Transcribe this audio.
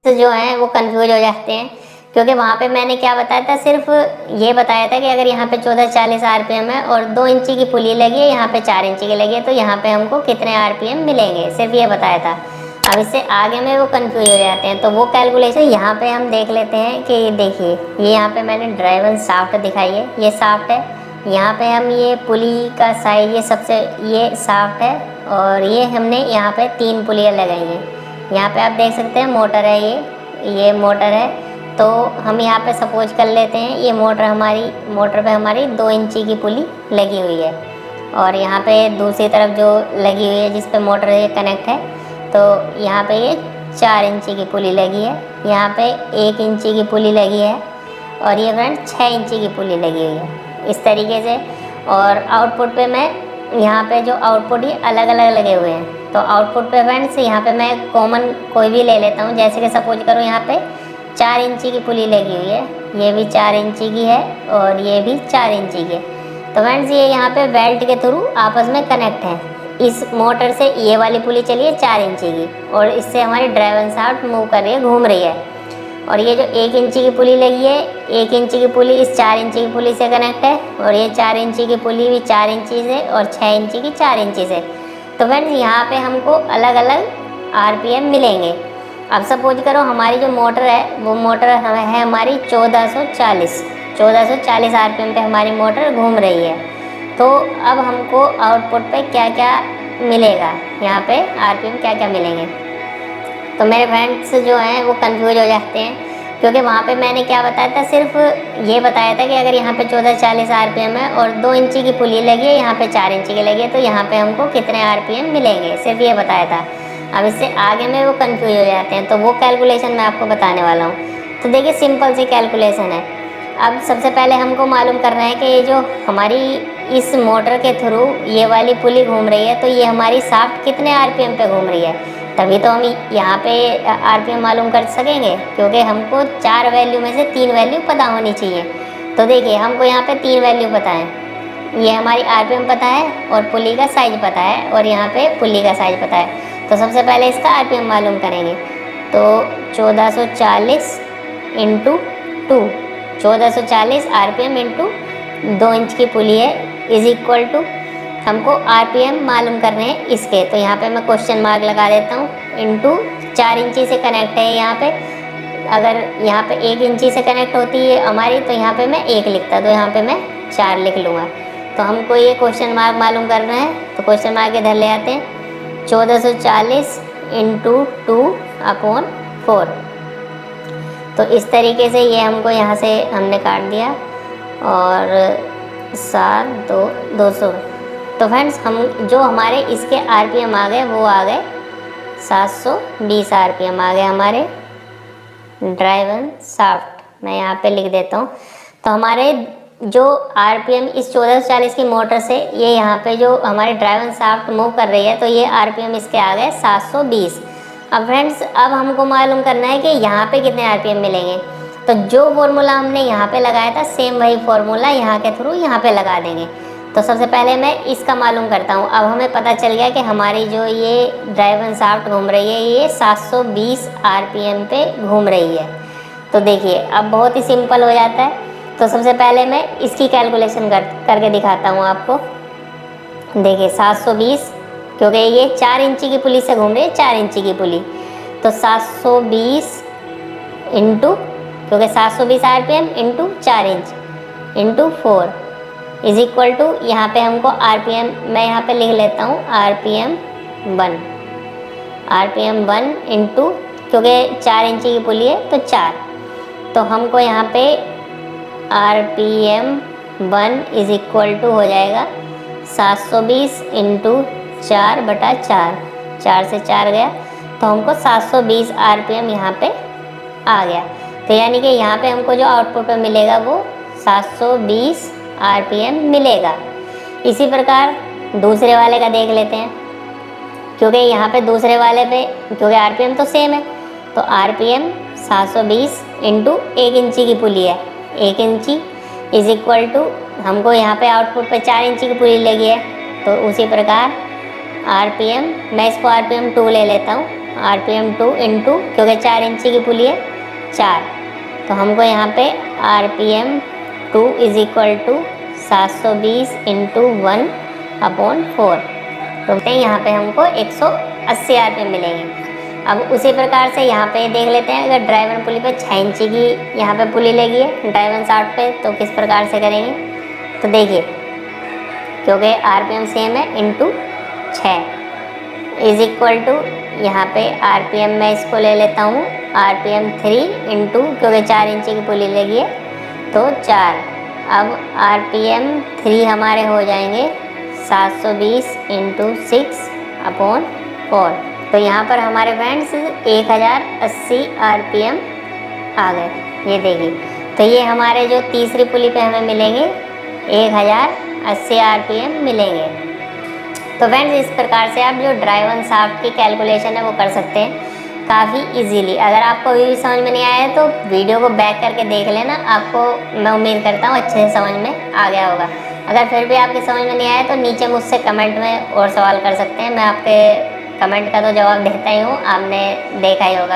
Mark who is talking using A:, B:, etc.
A: जो हैं वो कंफ्यूज हो जाते हैं, क्योंकि वहाँ पे मैंने क्या बताया था, सिर्फ ये बताया था कि अगर यहाँ पे 1440 आरपीएम है और 2 इंची की पुली लगी है, यहाँ पे 4 इंची की लगी है, तो यहाँ पे हमको कितने आरपीएम मिलेंगे, सिर्फ ये बताया था। अब इससे आगे में वो कंफ्यूज हो जाते हैं, तो वो कैलकुलेशन यहाँ पे हम देख लेते हैं कि देखिए ये यहाँ पे मैंने ड्राइवन शाफ्ट दिखाई है, ये शाफ्ट है, यहाँ पे हम ये पुली का साइज ये सबसे ये शाफ्ट है, और ये हमने यहाँ पे 3 पुलियाँ लगाई हैं। यहाँ पे आप देख सकते हैं मोटर है, ये मोटर है। तो हम यहाँ पे सपोज कर लेते हैं ये मोटर पे हमारी 2 इंची की पुली लगी हुई है, और यहाँ पे दूसरी तरफ जो लगी हुई है जिस पे मोटर ये कनेक्ट है, तो यहाँ पे ये 4 इंची की पुली लगी है, यहाँ पे 1 इंची की पुली लगी है, और ये फ्रेंड 6 इंची की पुली लगी हुई है इस तरीके से। और आउटपुट पे मैं यहाँ पे जो आउटपुट ये अलग अलग लगे हुए हैं, तो आउटपुट पे फ्रेंड्स यहाँ पे मैं कॉमन कोई भी ले लेता हूँ, जैसे कि सपोज करो यहाँ पे 4 इंची की पुली लगी हुई है, ये भी 4 इंची की है और ये भी 4 इंची की है। तो फ्रेंड्स ये यहाँ पे बेल्ट के थ्रू आपस में कनेक्ट है। इस मोटर से ये वाली पुली चली है 4 इंची की, और इससे हमारी ड्राइवन शाफ्ट मूव कर रही है, घूम रही है। और ये जो 1 इंची की पुली लगी है, 1 इंची की पुली इस 4 इंची की पुली से कनेक्ट है, और ये 4 इंची की पुली भी 4 इंची से और 6 इंची की 4 इंची से। तो फ्रेंड्स यहाँ पे हमको अलग अलग आरपीएम मिलेंगे। अब सपोज करो हमारी जो मोटर है वो मोटर है हमारी 1440 आरपीएम पे हमारी मोटर घूम रही है। तो अब हमको आउटपुट पे क्या क्या मिलेगा, यहाँ पे आरपीएम क्या क्या मिलेंगे। तो मेरे फ्रेंड्स जो हैं वो कंफ्यूज हो जाते हैं, क्योंकि वहाँ पे मैंने क्या बताया था, सिर्फ ये बताया था कि अगर यहाँ पे 1440 आरपीएम है और 2 इंची की पुली लगी है, यहाँ पे 4 इंची की लगी है, तो यहाँ पे हमको कितने आरपीएम मिलेंगे, सिर्फ ये बताया था। अब इससे आगे में वो कंफ्यूज हो जाते हैं, तो वो कैलकुलेशन मैं आपको बताने वाला हूँ। तो देखिए सिंपल सी कैलकुलेशन है। अब सबसे पहले हमको मालूम करना है कि ये जो हमारी इस मोटर के थ्रू ये वाली पुली घूम रही है, तो ये हमारी शाफ्ट कितने आरपीएम पे घूम रही है, तभी तो हम यहाँ पे आरपीएम मालूम कर सकेंगे, क्योंकि हमको 4 वैल्यू में से 3 वैल्यू पता होनी चाहिए। तो देखिए हमको यहाँ पे 3 वैल्यू पता है, ये हमारी आरपीएम पता है और पुली का साइज पता है, और यहाँ पे पुली का साइज पता है। तो सबसे पहले इसका आरपीएम मालूम करेंगे। तो 1440 इंटू 2, 1440 आरपीएम इंटू 2 इंच की पुली है, इज इक्वल टू हमको आरपीएम मालूम करने हैं इसके। तो यहाँ पे मैं क्वेश्चन मार्क लगा देता हूँ, इंटू 4 इंची से कनेक्ट है यहाँ पे। अगर यहाँ पे 1 इंची से कनेक्ट होती है हमारी, तो यहाँ पे मैं 1 लिखता, तो यहाँ पे मैं 4 लिख लूँगा। तो हमको ये क्वेश्चन मार्क मालूम करना है, तो क्वेश्चन मार्क इधर ले आते हैं। 1440 इंटू 2/4। तो इस तरीके से ये हमको यहाँ से हमने काट दिया, और 7 200। तो फ्रेंड्स हम जो हमारे इसके आरपीएम आ गए वो आ गए 720 आरपीएम आ गए हमारे ड्राइवन शाफ्ट। मैं यहाँ पे लिख देता हूँ। तो हमारे जो आरपीएम इस 1440 की मोटर से ये यहाँ पे जो हमारे ड्राइवन शाफ्ट मूव कर रही है, तो ये आरपीएम इसके आ गए 720। अब फ्रेंड्स अब हमको मालूम करना है कि यहाँ पे कितने आरपीएम मिलेंगे। तो जो फॉर्मूला हमने यहाँ पे लगाया था, सेम वही फॉर्मूला यहाँ के थ्रू यहाँ पे लगा देंगे। तो सबसे पहले मैं इसका मालूम करता हूँ। अब हमें पता चल गया कि हमारी जो ये ड्राइवन शाफ्ट घूम रही है, ये 720 आरपीएम पे घूम रही है। तो देखिए अब बहुत ही सिंपल हो जाता है। तो सबसे पहले मैं इसकी कैलकुलेशन करके दिखाता हूँ आपको। देखिए 720, क्योंकि ये 4 इंची की पुली से घूम रही है, 4 इंची की पुली, तो 720 इंटू, क्योंकि 720 RPM into 4 inch into 4 is equal to, यहाँ पे हमको आरपीएम मैं यहाँ पे लिख लेता हूँ आरपीएम 1 इंटू, क्योंकि 4 इंची की पुली है तो 4, तो हमको यहाँ पे आरपीएम 1 इज इक्वल टू हो जाएगा 720 इंटू 4/4, 4 से 4 गया, तो हमको 720 आरपीएम यहाँ पे आ गया। तो यानी कि यहाँ पे हमको जो आउटपुट पे मिलेगा वो 720 आरपीएम मिलेगा। इसी प्रकार दूसरे वाले का देख लेते हैं, क्योंकि यहाँ पे दूसरे वाले पे क्योंकि आरपीएम तो सेम है, तो आरपीएम 720 इंटू 1 इंची की पुली है, 1 इंची इज इक्वल टू, हमको यहाँ पे आउटपुट पे 4 इंची की पुली लगी है, तो उसी प्रकार आरपीएम मैं इसको आरपीएम 2 ले लेता हूँ, RPM 2 इंटू, क्योंकि 4 इंची की पुली है 4, तो हमको यहाँ पे RPM 2 is equal to 720 into 1/4, तो यहाँ पे हमको 180 RPM मिलेंगे। अब उसी प्रकार से यहाँ पे देख लेते हैं, अगर ड्राइवर पुली पे 6 इंची की यहाँ पे पुली लगी है ड्राइवर शाफ्ट पे, तो किस प्रकार से करेंगे। तो देखिए, क्योंकि RPM सेम है इंटू 6 इज इक्वल टू, यहाँ पे RPM मैं इसको ले लेता हूँ RPM 3 इंटू, क्योंकि 4 इंची की पुली लगी है तो 4। अब RPM 3 हमारे हो जाएंगे 720 इंटू 6/4, तो यहाँ पर हमारे फ्रेंड्स 1080 RPM आ गए। ये देखिए, तो ये हमारे जो तीसरी पुली पे हमें मिलेंगे 1080 RPM मिलेंगे। तो फ्रेंड्स, इस प्रकार से आप जो ड्राइवर शाफ्ट की कैलकुलेशन है वो कर सकते हैं काफ़ी इजीली। अगर आपको अभी भी समझ में नहीं आया है तो वीडियो को बैक करके देख लेना, आपको मैं उम्मीद करता हूँ अच्छे से समझ में आ गया होगा। अगर फिर भी आपके समझ में नहीं आया तो नीचे मुझसे कमेंट में और सवाल कर सकते हैं, मैं आपके कमेंट का तो जवाब देता ही हूँ, आपने देखा ही होगा।